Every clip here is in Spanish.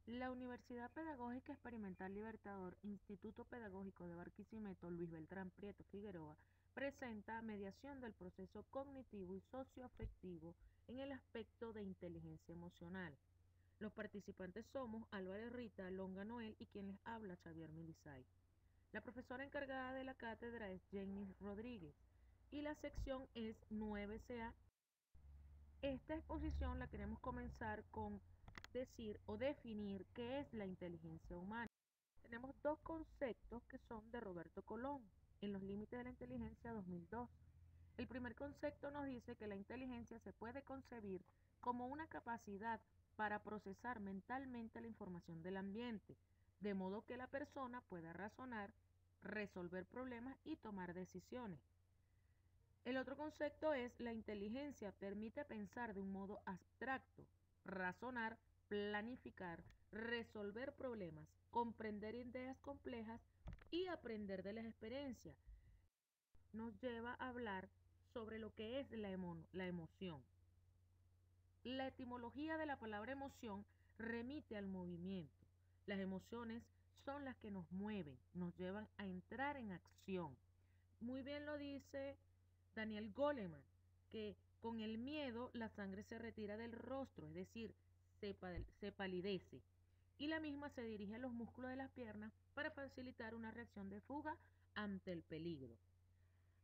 La Universidad Pedagógica Experimental Libertador, Instituto Pedagógico de Barquisimeto, Luis Beltrán Prieto Figueroa, presenta mediación del proceso cognitivo y socioafectivo en el aspecto de inteligencia emocional. Los participantes somos Álvarez Rita, Longa Noel y quien les habla, Xavier Milizay. La profesora encargada de la cátedra es Jenny Rodríguez y la sección es 9CA. Esta exposición la queremos comenzar con decir o definir qué es la inteligencia humana. Tenemos dos conceptos que son de Roberto Colón, en los límites de la inteligencia 2002. El primer concepto nos dice que la inteligencia se puede concebir como una capacidad para procesar mentalmente la información del ambiente, de modo que la persona pueda razonar, resolver problemas y tomar decisiones. El otro concepto es la inteligencia permite pensar de un modo abstracto, razonar, planificar, resolver problemas, comprender ideas complejas y aprender de las experiencias. Nos lleva a hablar sobre lo que es la emoción. La etimología de la palabra emoción remite al movimiento. Las emociones son las que nos mueven, nos llevan a entrar en acción. Muy bien lo dice Daniel Goleman, que con el miedo la sangre se retira del rostro, es decir, se palidece, y la misma se dirige a los músculos de las piernas para facilitar una reacción de fuga ante el peligro.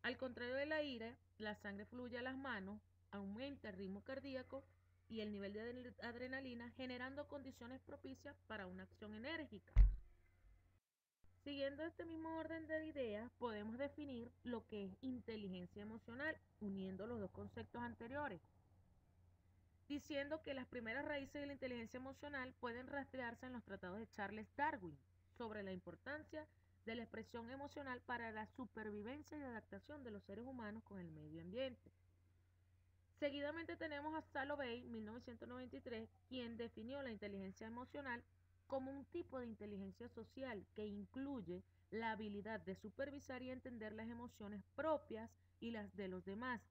Al contrario de la ira, la sangre fluye a las manos, aumenta el ritmo cardíaco y el nivel de adrenalina, generando condiciones propicias para una acción enérgica. Siguiendo este mismo orden de ideas, podemos definir lo que es inteligencia emocional, uniendo los dos conceptos anteriores, diciendo que las primeras raíces de la inteligencia emocional pueden rastrearse en los tratados de Charles Darwin sobre la importancia de la expresión emocional para la supervivencia y adaptación de los seres humanos con el medio ambiente. Seguidamente tenemos a Salovey, 1993, quien definió la inteligencia emocional como un tipo de inteligencia social que incluye la habilidad de supervisar y entender las emociones propias y las de los demás,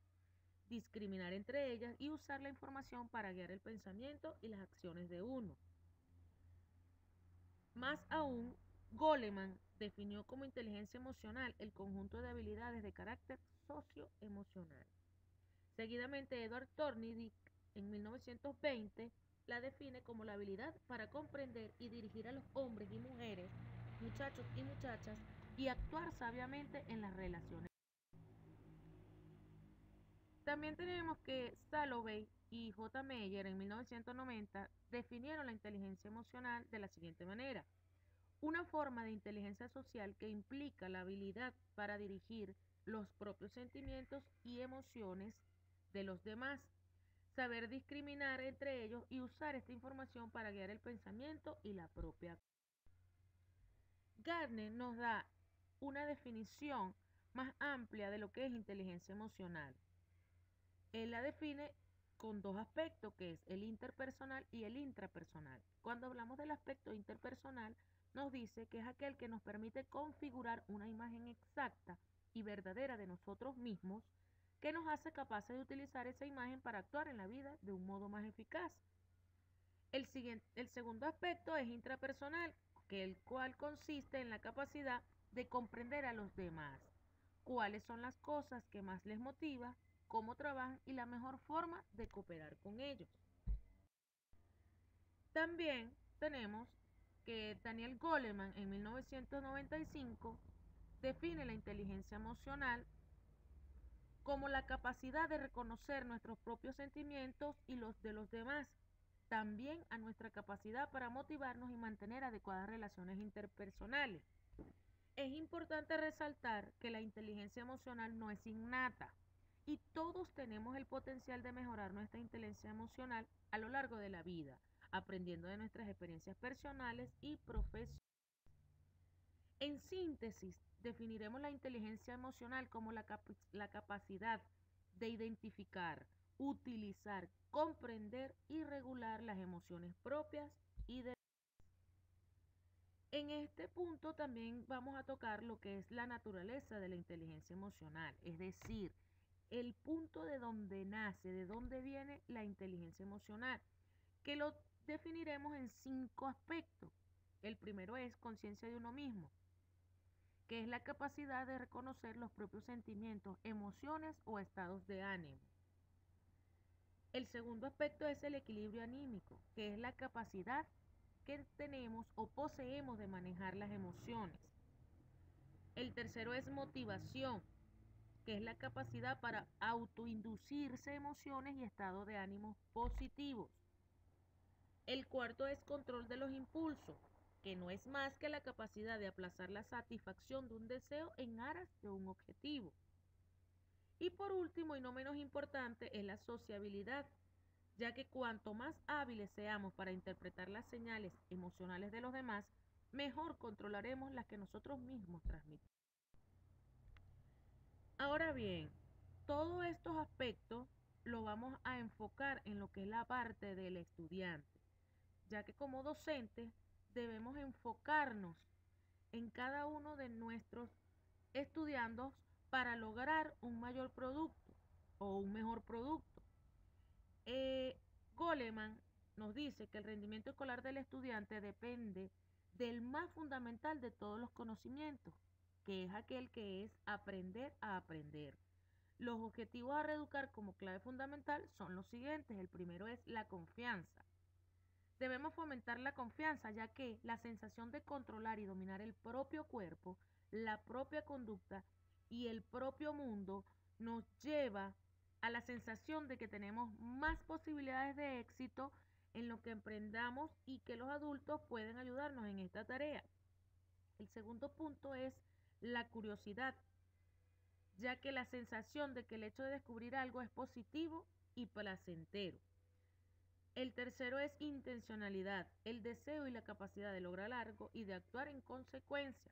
discriminar entre ellas y usar la información para guiar el pensamiento y las acciones de uno. Más aún, Goleman definió como inteligencia emocional el conjunto de habilidades de carácter socioemocional. Seguidamente, Edward Thorndike, en 1920, la define como la habilidad para comprender y dirigir a los hombres y mujeres, muchachos y muchachas, y actuar sabiamente en las relaciones. También tenemos que Salovey y J. Meyer en 1990 definieron la inteligencia emocional de la siguiente manera: una forma de inteligencia social que implica la habilidad para dirigir los propios sentimientos y emociones de los demás, saber discriminar entre ellos y usar esta información para guiar el pensamiento y la propia. Gardner nos da una definición más amplia de lo que es inteligencia emocional. Él la define con dos aspectos, que es el interpersonal y el intrapersonal. Cuando hablamos del aspecto interpersonal, nos dice que es aquel que nos permite configurar una imagen exacta y verdadera de nosotros mismos, que nos hace capaces de utilizar esa imagen para actuar en la vida de un modo más eficaz. El segundo aspecto es intrapersonal, el cual consiste en la capacidad de comprender a los demás, cuáles son las cosas que más les motiva, cómo trabajan y la mejor forma de cooperar con ellos. También tenemos que Daniel Goleman en 1995 define la inteligencia emocional como la capacidad de reconocer nuestros propios sentimientos y los de los demás, también a nuestra capacidad para motivarnos y mantener adecuadas relaciones interpersonales. Es importante resaltar que la inteligencia emocional no es innata y todos tenemos el potencial de mejorar nuestra inteligencia emocional a lo largo de la vida, aprendiendo de nuestras experiencias personales y profesionales. En síntesis, definiremos la inteligencia emocional como la capacidad de identificar, utilizar, comprender y regular las emociones propias y de... En este punto también vamos a tocar lo que es la naturaleza de la inteligencia emocional, es decir, el punto de donde nace, de dónde viene la inteligencia emocional, que lo definiremos en 5 aspectos. El primero es conciencia de uno mismo, que es la capacidad de reconocer los propios sentimientos, emociones o estados de ánimo. El segundo aspecto es el equilibrio anímico, que es la capacidad que tenemos o poseemos de manejar las emociones. El tercero es motivación, que es la capacidad para autoinducirse emociones y estados de ánimo positivos. El cuarto es control de los impulsos, que no es más que la capacidad de aplazar la satisfacción de un deseo en aras de un objetivo. Y por último, y no menos importante, es la sociabilidad, ya que cuanto más hábiles seamos para interpretar las señales emocionales de los demás, mejor controlaremos las que nosotros mismos transmitimos. Ahora bien, todos estos aspectos los vamos a enfocar en lo que es la parte del estudiante, ya que como docentes debemos enfocarnos en cada uno de nuestros estudiandos para lograr un mayor producto o un mejor producto. Goleman nos dice que el rendimiento escolar del estudiante depende del más fundamental de todos los conocimientos, que es aquel que es aprender a aprender. Los objetivos a reeducar como clave fundamental son los siguientes. El primero es la confianza. Debemos fomentar la confianza, ya que la sensación de controlar y dominar el propio cuerpo, la propia conducta y el propio mundo nos lleva a la sensación de que tenemos más posibilidades de éxito en lo que emprendamos y que los adultos pueden ayudarnos en esta tarea. El segundo punto es la curiosidad, ya que la sensación de que el hecho de descubrir algo es positivo y placentero. El tercero es intencionalidad, el deseo y la capacidad de lograr algo y de actuar en consecuencia.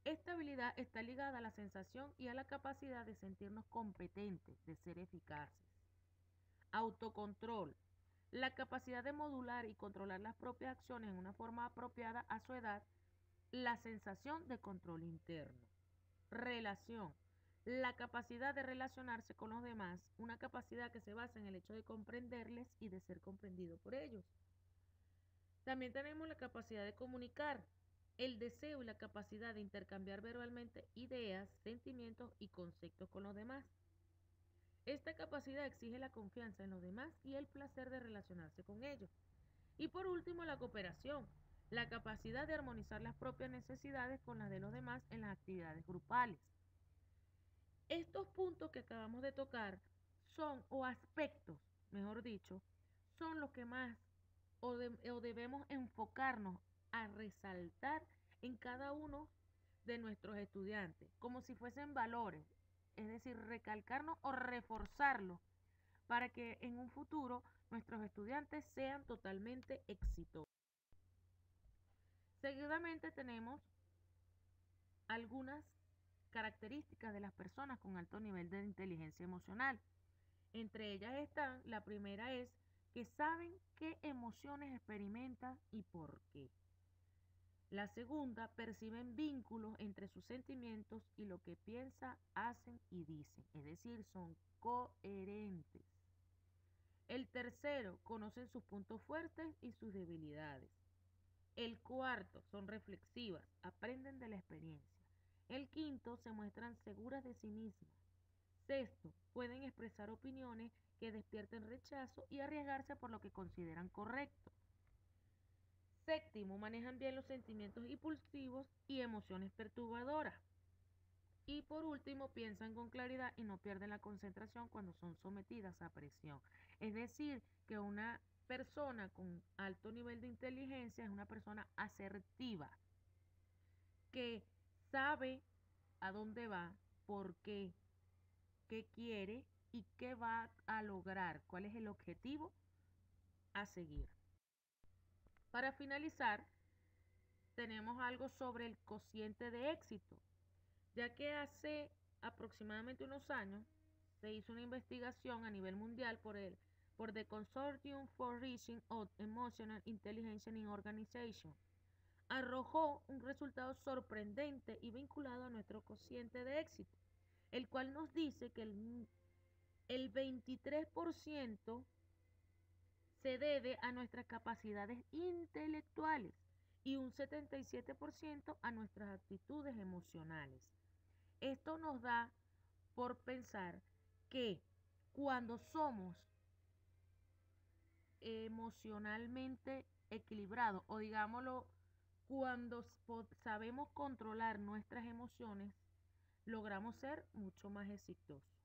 Esta habilidad está ligada a la sensación y a la capacidad de sentirnos competentes, de ser eficaces. Autocontrol, la capacidad de modular y controlar las propias acciones en una forma apropiada a su edad, la sensación de control interno. Relación, la capacidad de relacionarse con los demás, una capacidad que se basa en el hecho de comprenderles y de ser comprendido por ellos. También tenemos la capacidad de comunicar, el deseo y la capacidad de intercambiar verbalmente ideas, sentimientos y conceptos con los demás. Esta capacidad exige la confianza en los demás y el placer de relacionarse con ellos. Y por último, la cooperación, la capacidad de armonizar las propias necesidades con las de los demás en las actividades grupales. Estos puntos que acabamos de tocar son, o aspectos, mejor dicho, son los que más o debemos enfocarnos a resaltar en cada uno de nuestros estudiantes, como si fuesen valores, es decir, recalcarnos o reforzarlos para que en un futuro nuestros estudiantes sean totalmente exitosos. Seguidamente tenemos algunas características de las personas con alto nivel de inteligencia emocional. Entre ellas están, la primera es que saben qué emociones experimentan y por qué. La segunda, perciben vínculos entre sus sentimientos y lo que piensan, hacen y dicen, es decir, son coherentes. El tercero, conocen sus puntos fuertes y sus debilidades. El cuarto, son reflexivas, aprenden de la experiencia. El quinto, se muestran seguras de sí mismas. Sexto, pueden expresar opiniones que despierten rechazo y arriesgarse por lo que consideran correcto. Séptimo, manejan bien los sentimientos impulsivos y emociones perturbadoras. Y por último, piensan con claridad y no pierden la concentración cuando son sometidas a presión. Es decir, que una persona con alto nivel de inteligencia es una persona asertiva, que sabe a dónde va, por qué, qué quiere y qué va a lograr, cuál es el objetivo a seguir. Para finalizar, tenemos algo sobre el cociente de éxito, ya que hace aproximadamente unos años se hizo una investigación a nivel mundial por The Consortium for Research on Emotional Intelligence in Organization. Arrojó un resultado sorprendente y vinculado a nuestro cociente de éxito, el cual nos dice que el 23% se debe a nuestras capacidades intelectuales y un 77% a nuestras actitudes emocionales. Esto nos da por pensar que cuando somos emocionalmente equilibrados, o digámoslo, cuando sabemos controlar nuestras emociones, logramos ser mucho más exitosos.